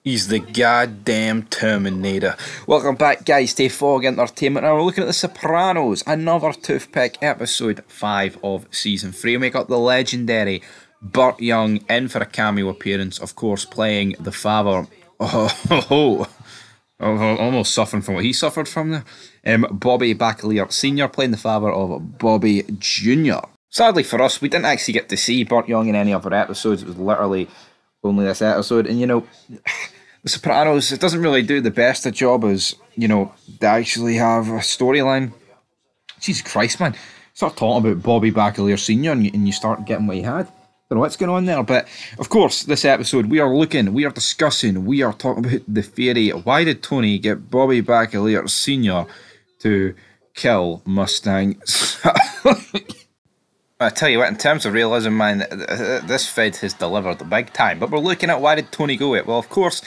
He's the goddamn Terminator. Welcome back, guys, to Fog Entertainment. Now we're looking at The Sopranos, another toothpick, episode 5 of season 3. We got the legendary Burt Young in for a cameo appearance, of course, playing the father. Almost suffering from what he suffered from there. Bobby Baccalieri Sr. playing the father of Bobby Jr. Sadly for us, we didn't actually get to see Burt Young in any other episodes. It was literally only this episode, and The Sopranos, it doesn't really do the best a job as, they actually have a storyline. Jesus Christ, man. Start talking about Bobby Baccalieri Sr. and you start getting what he had. Don't know what's going on there, but of course, this episode, we are discussing, we are talking about the theory. Why did Tony get Bobby Baccalieri Sr. to kill Mustang? I tell you what, in terms of realism, man, this Fed has delivered big time. But we're looking at, why did Tony go it? Well, of course,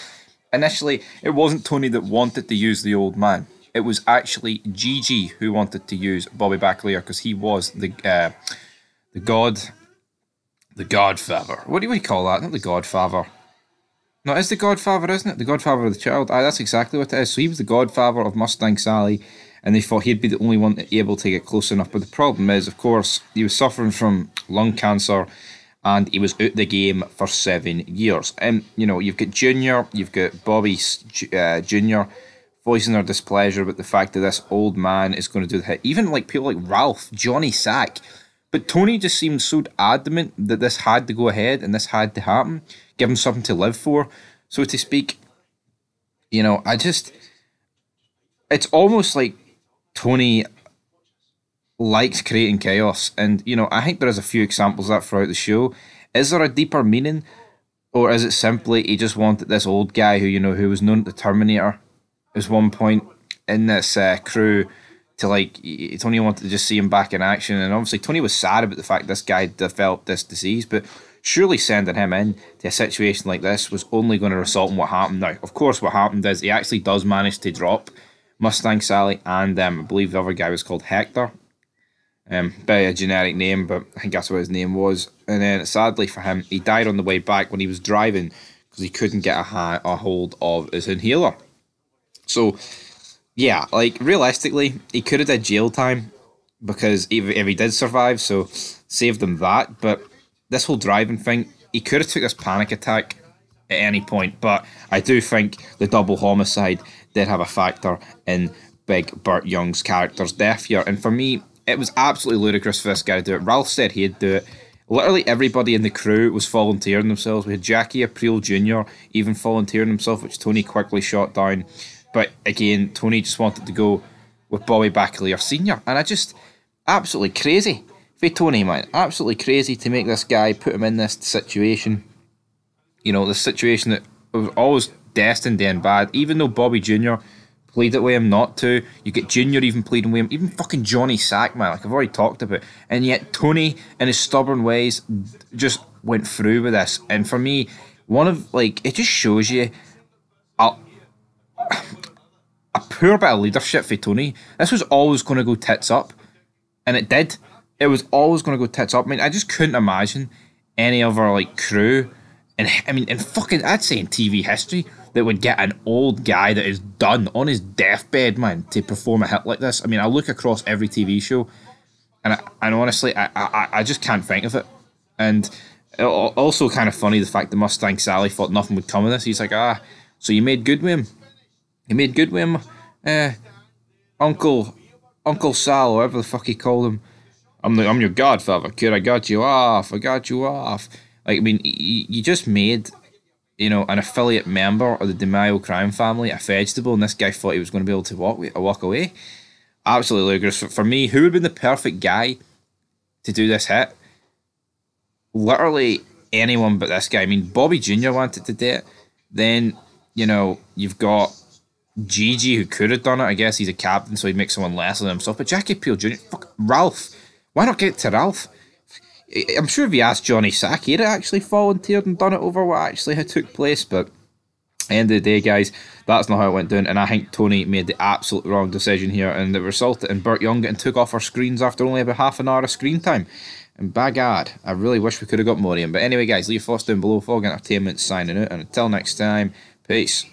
initially, it wasn't Tony that wanted to use the old man. It was actually Gigi who wanted to use Bobby Baccalieri because he was the Godfather. What do we call that? Not the Godfather. No, it's the Godfather, isn't it? The Godfather of the child. That's exactly what it is. So he was the Godfather of Mustang Sally, and they thought he'd be the only one able to get close enough. But the problem is, of course, he was suffering from lung cancer, and he was out the game for 7 years. And, you've got Junior, you've got Bobby Jr. voicing their displeasure with the fact that this old man is going to do the hit. Even like people like Ralph, Johnny Sack. But Tony just seemed so adamant that this had to go ahead and this had to happen. Give him something to live for, so to speak. It's almost like Tony likes creating chaos, and I think there is a few examples of that throughout the show. Is there a deeper meaning, or is it simply he just wanted this old guy who was known as the Terminator at one point in this crew to Tony wanted to just see him back in action, and obviously Tony was sad about the fact this guy developed this disease, but surely sending him in to a situation like this was only going to result in what happened. Now, of course, what happened is he actually does manage to drop Mustang Sally, and I believe the other guy was called Hector. By a generic name, but I think that's what his name was. And then, sadly for him, he died on the way back when he was driving because he couldn't get a hold of his inhaler. So, yeah, realistically, he could have did jail time because if he did survive, so saved him that. But this whole driving thing, he could have took this panic attack at any point. But I do think the double homicide did have a factor in Big Burt Young's character's death here. And for me, it was absolutely ludicrous for this guy to do it. Ralph said he'd do it. Literally everybody in the crew was volunteering themselves. We had Jackie Aprile Jr. even volunteering himself, which Tony quickly shot down. But again, Tony just wanted to go with Bobby Baccalieri Sr. And absolutely crazy for Tony, man. Absolutely crazy to make this guy, put him in this situation. This situation that was always destined to end bad. Even though Bobby Jr. pleaded with him not to. You get Junior even pleading with him. Even fucking Johnny Sack, man, like I've already talked about. And yet Tony, in his stubborn ways, just went through with this. And for me, it just shows you a poor bit of leadership for Tony. This was always going to go tits up. And it did. It was always going to go tits up. I mean, I just couldn't imagine any other, crew. And I'd say in TV history, that would get an old guy that is done on his deathbed, man, to perform a hit like this. I mean, I look across every TV show, and honestly, I just can't think of it. And also kind of funny the fact that Mustang Sally thought nothing would come of this. He's like, so you made good with him? You made good with him? Uncle Sal, or whatever the fuck he called him. I'm your godfather, kid. I got you off. You just made an affiliate member of the DeMaio crime family a vegetable, and this guy thought he was going to be able to walk away. Absolutely ludicrous. For me, who would have been the perfect guy to do this hit? Literally anyone but this guy. I mean, Bobby Jr. wanted to do it. Then, you've got Gigi who could have done it. I guess he's a captain, so he'd make someone lesser than himself. But Jackie Aprile Jr., fuck, Ralph. Why not get to Ralph? I'm sure if you asked Johnny Sack, he'd actually volunteered and done it over what actually had took place, but at the end of the day, guys, that's not how it went down, and I think Tony made the absolute wrong decision here, and it resulted in Burt Young getting took off our screens after only about half an hour of screen time. And by God, I really wish we could have got more of him. But anyway, guys, leave your thoughts down below. Fog Entertainment signing out, and until next time, Peace.